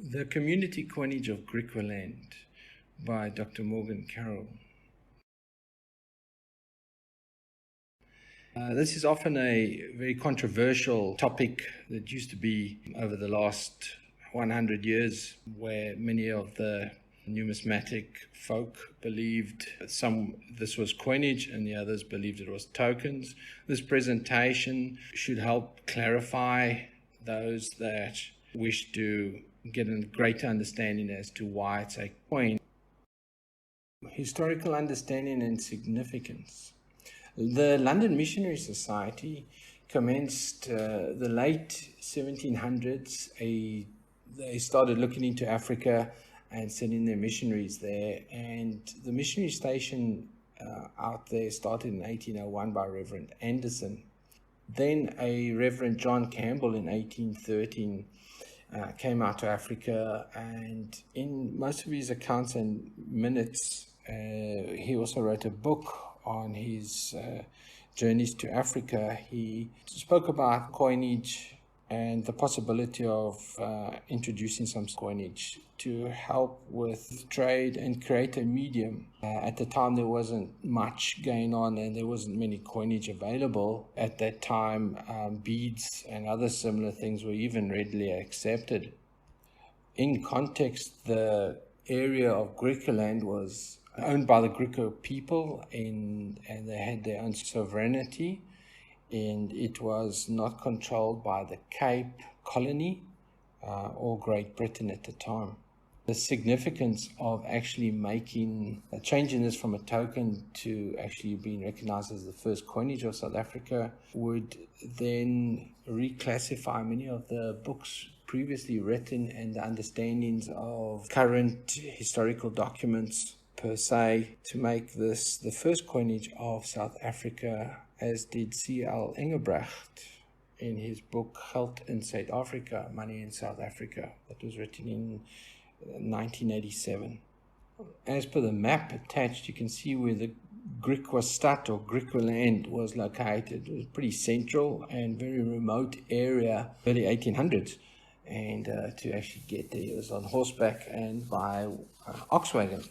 The Community Coinage of Griqualand by Dr. Morgan Carroll. This is often a very controversial topic that used to be over the last 100 years, where many of the numismatic folk believed this was coinage and the others believed it was tokens. This presentation should help clarify those that wish to get a greater understanding as to why it's a coin. Historical understanding and significance. The London Missionary Society commenced the late 1700s. They started looking into Africa and sending their missionaries there. And the missionary station out there started in 1801 by Reverend Anderson. Then a Reverend John Campbell in 1813 came out to Africa, and in most of his accounts and minutes, he also wrote a book on his journeys to Africa. He spoke about coinage and the possibility of introducing some coinage to help with trade and create a medium. At the time, there wasn't much going on and there wasn't many coinage available. At that time, beads and other similar things were even readily accepted. In context, the area of Griqualand was owned by the Griqua people, and they had their own sovereignty, and it was not controlled by the Cape Colony or Great Britain at the time. The significance of actually changing this from a token to actually being recognized as the first coinage of South Africa would then reclassify many of the books previously written and the understandings of current historical documents per se, to make this the first coinage of South Africa, as did C.L. Engelbrecht in his book Geld in South Africa, Money in South Africa, that was written in 1987. As per the map attached, you can see where the Griqua Stad or Griqualand was located. It was a pretty central and very remote area, early 1800s. And to actually get there, it was on horseback and by ox wagon.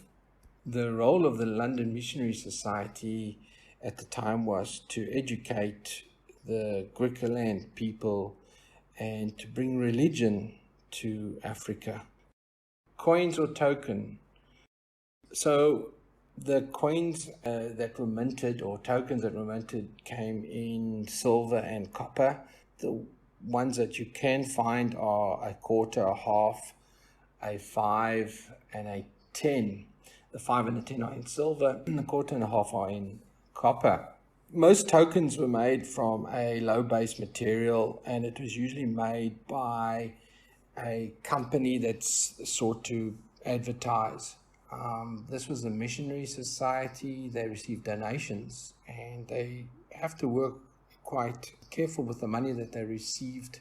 The role of the London Missionary Society at the time was to educate the Griqualand people and to bring religion to Africa. Coins or token. So the coins that were minted, or tokens that were minted, came in silver and copper. The ones that you can find are a quarter, a half, a 5, and a 10. The 5 and the 10 are in silver, and the quarter and a half are in copper. Most tokens were made from a low base material, and it was usually made by a company that's sought to advertise. This was a missionary society. They received donations, and they have to work quite careful with the money that they received.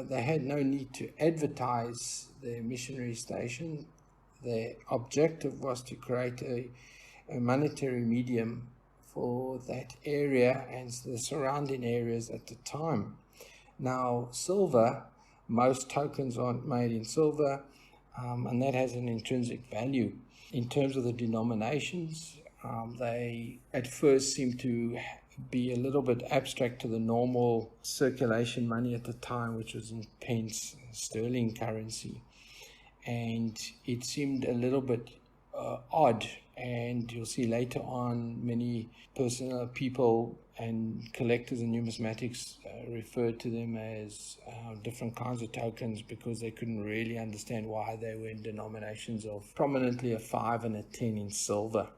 They had no need to advertise their missionary station. Their objective was to create a monetary medium for that area and the surrounding areas at the time. Now, silver, most tokens aren't made in silver, and that has an intrinsic value. In terms of the denominations, they at first seem to be a little bit abstract to the normal circulation money at the time, which was in pence, sterling currency. And it seemed a little bit odd, and you'll see later on many people and collectors and numismatics referred to them as different kinds of tokens, because they couldn't really understand why they were in denominations of prominently a 5 and a 10 in silver.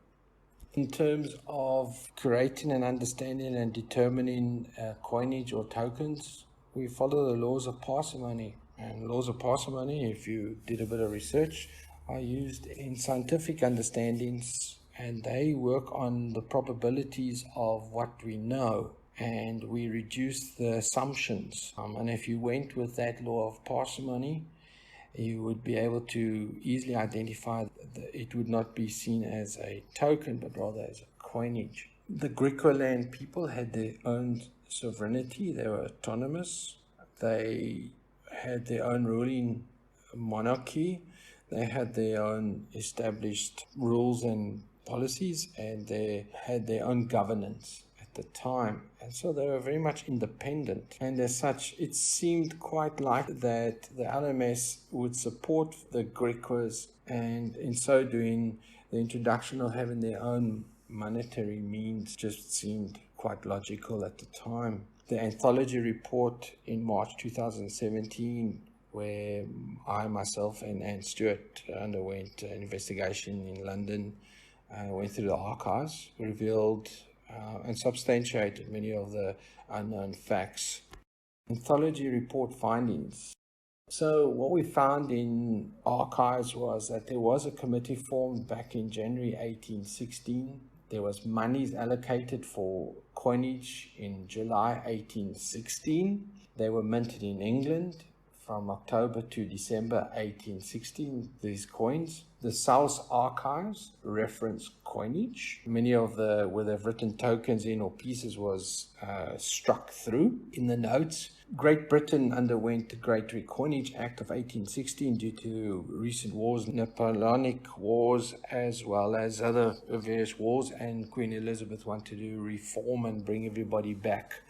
In terms of creating an understanding and determining coinage or tokens, we follow the laws of parsimony. And laws of parsimony, if you did a bit of research, are used in scientific understandings, and they work on the probabilities of what we know, and we reduce the assumptions. And if you went with that law of parsimony, you would be able to easily identify that it would not be seen as a token, but rather as a coinage. The Griqualand people had their own sovereignty. They were autonomous. They had their own ruling monarchy. They had their own established rules and policies, and they had their own governance at the time. And so they were very much independent. And as such, it seemed quite likely that the LMS would support the Griquas, and in so doing, the introduction of having their own monetary means just seemed quite logical at the time. The anthology report in March 2017, where I, myself, and Anne Stewart underwent an investigation in London, went through the archives, revealed and substantiated many of the unknown facts. Anthology report findings. So what we found in archives was that there was a committee formed back in January 1816. There was monies allocated for coinage in July 1816. They were minted in England from October to December 1816, these coins. The South Archives reference coinage. Many of the, where they've written tokens in or pieces, was struck through in the notes. Great Britain underwent the Great Recoinage Act of 1816 due to recent wars, Napoleonic wars, as well as other various wars, and Queen Elizabeth wanted to reform and bring everybody back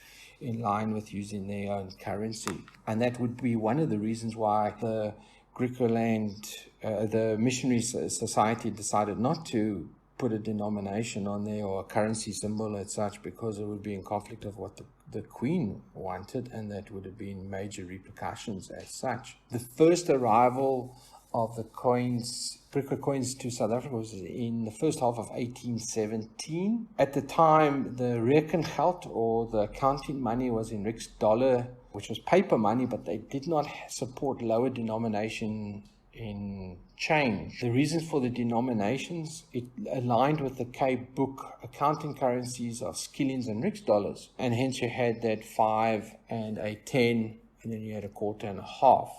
in line with using their own currency. And that would be one of the reasons why the Griqualand, the Missionary Society, decided not to put a denomination on there or a currency symbol as such, because it would be in conflict of what the Queen wanted, and that would have been major repercussions as such. The first arrival of the coins, Griqua coins, to South Africa was in the first half of 1817. At the time, the Rekengeld, or the accounting money, was in Rix dollar, which was paper money, but they did not support lower denomination in change. The reasons for the denominations, it aligned with the Cape Book accounting currencies of skillings and Rix dollars, and hence you had that 5 and a 10, and then you had a quarter and a half.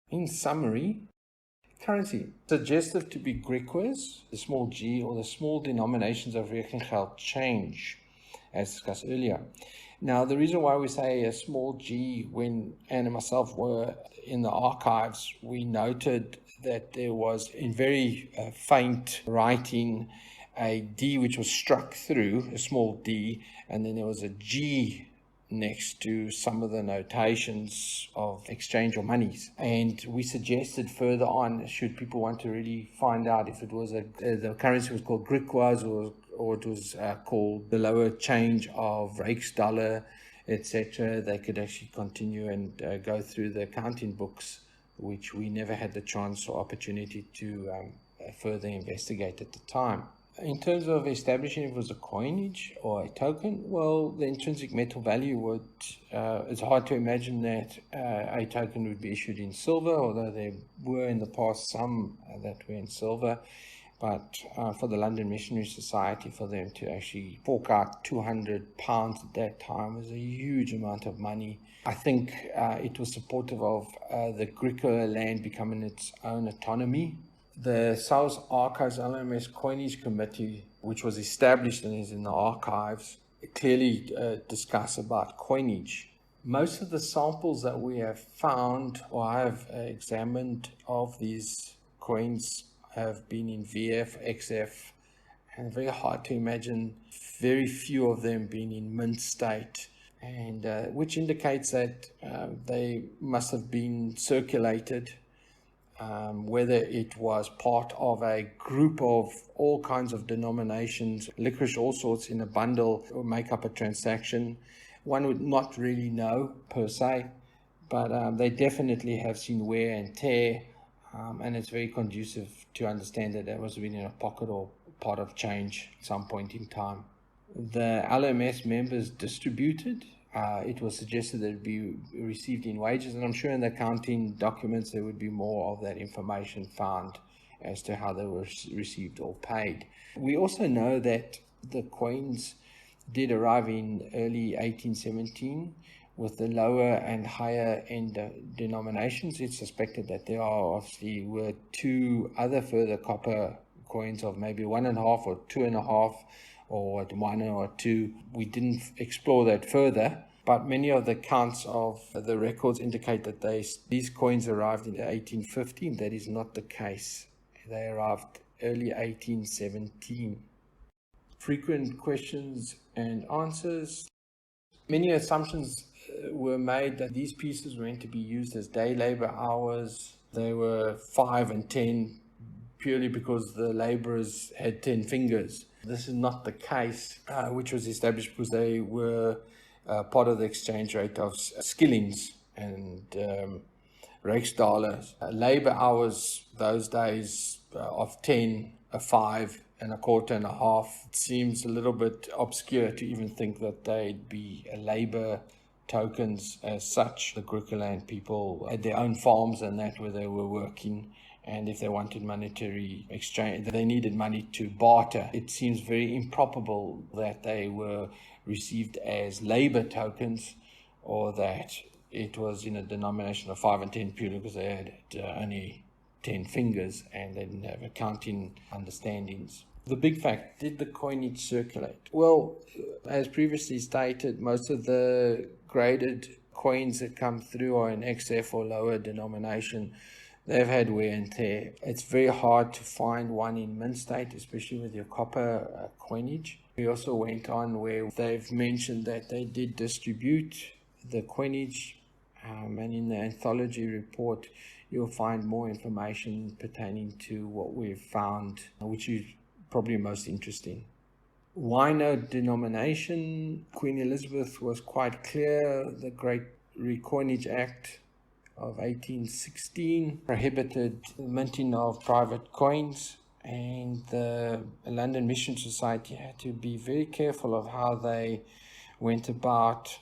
In summary, currency suggested to be Griquas, the small g, or the small denominations of Rekengeld change, as discussed earlier. Now, the reason why we say a small g, when Anne and myself were in the archives, we noted that there was, in very faint writing, a D which was struck through, a small d, and then there was a G next to some of the notations of exchange or monies. And we suggested further on, should people want to really find out if it was the currency was called Griquas, or it was called the lower change of Rix dollar, etc., they could actually continue and go through the accounting books, which we never had the chance or opportunity to further investigate at the time. In terms of establishing if it was a coinage or a token, well, the intrinsic metal value would, it's hard to imagine that a token would be issued in silver, although there were in the past some that were in silver. But for the London Missionary Society, for them to actually fork out £200 at that time was a huge amount of money. I think it was supportive of the Griqualand becoming its own autonomy. The South Archives LMS Coinage Committee, which was established and is in the archives, clearly discuss about coinage. Most of the samples that we have found or I have examined of these coins have been in VF, XF, and very hard to imagine very few of them being in mint state, and which indicates that they must have been circulated, whether it was part of a group of all kinds of denominations, licorice, all sorts in a bundle, or make up a transaction. One would not really know per se, but they definitely have seen wear and tear. And it's very conducive to understand that that was really in a pocket or part of change at some point in time. The LMS members distributed. It was suggested that it be received in wages, and I'm sure in the accounting documents there would be more of that information found as to how they were received or paid. We also know that the coins did arrive in early 1817. With the lower and higher end denominations, it's suspected that there were two other further copper coins of maybe 1.5 or 2.5, or 1 or 2. We didn't explore that further, but many of the accounts of the records indicate that these coins arrived in 1815. That is not the case. They arrived early 1817. Frequent questions and answers. Many assumptions were made that these pieces were meant to be used as day labor hours. They were 5 and 10 purely because the laborers had 10 fingers. This is not the case, which was established because they were part of the exchange rate of skillings and Rijksdaler. Labor hours those days of 10, a 5, and a quarter and a half. It seems a little bit obscure to even think that they'd be labor tokens as such. The Griqualand people had their own farms and that where they were working, and if they wanted monetary exchange, they needed money to barter. It seems very improbable that they were received as labor tokens, or that it was in a denomination of 5 and 10 purely because they had only 10 fingers and they didn't have accounting understandings. The big fact, did the coinage circulate? Well, as previously stated, most of the graded coins that come through are in XF or lower denomination. They've had wear and tear. It's very hard to find one in mint state, especially with your copper coinage. We also went on where they've mentioned that they did distribute the coinage, and in the anthology report you'll find more information pertaining to what we've found, which is probably most interesting. Why no denomination? Queen Elizabeth was quite clear. The Great Recoinage Act of 1816 prohibited the minting of private coins, and the London Mission Society had to be very careful of how they went about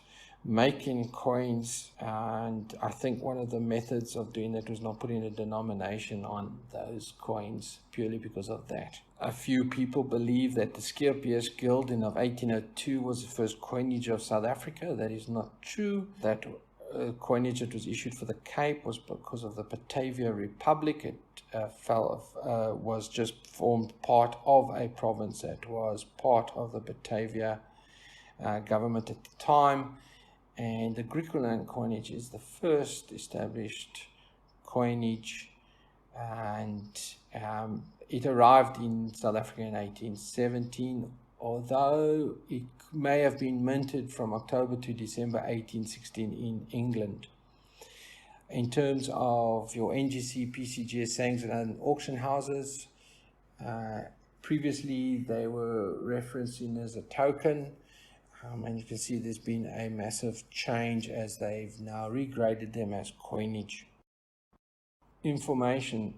making coins, and I think one of the methods of doing that was not putting a denomination on those coins purely because of that. A few people believe that the Skeerpiers Guilding of 1802 was the first coinage of South Africa. That is not true. That coinage that was issued for the Cape was because of the Batavia Republic. It was just formed part of a province that was part of the Batavia government at the time. And the Griqualand coinage is the first established coinage, and it arrived in South Africa in 1817, although it may have been minted from October to December 1816 in England. In terms of your NGC, PCGS, SANGS and auction houses, previously they were referenced in as a token. And you can see there's been a massive change as they've now regraded them as coinage. Information.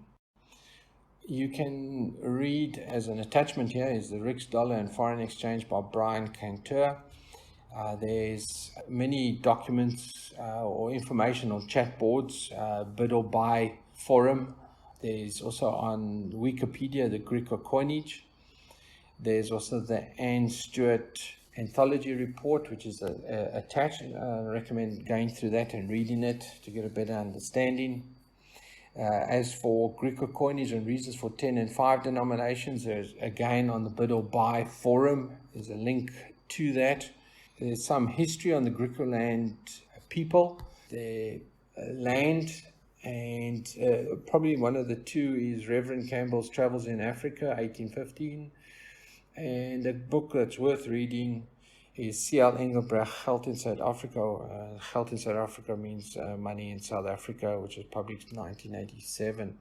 You can read as an attachment here is the Rijksdaler and Foreign Exchange by Brian Cantor. There's many documents or information on chat boards, bid or buy forum. There's also on Wikipedia the Griqua coinage. There's also the Anne Stewart anthology report, which is attached. I recommend going through that and reading it to get a better understanding. As for Griqua coinage and reasons for 10 and 5 denominations, there's again on the bid or buy forum, there's a link to that. There's some history on the Griqualand people, their land, and probably one of the two is Reverend Campbell's Travels in Africa, 1815. And a book that's worth reading is C.L. Engelbrecht, Geld in South Africa. Geld in South Africa means money in South Africa, which was published in 1987.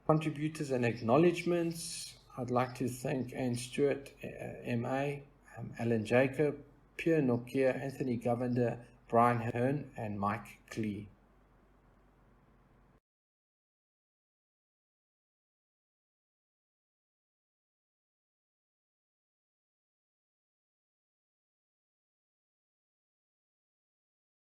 Contributors and acknowledgements. I'd like to thank Anne Stewart, M.A., Alan Jacob, Pierre Nokia, Anthony Govender, Brian Hearn, and Mike Klee.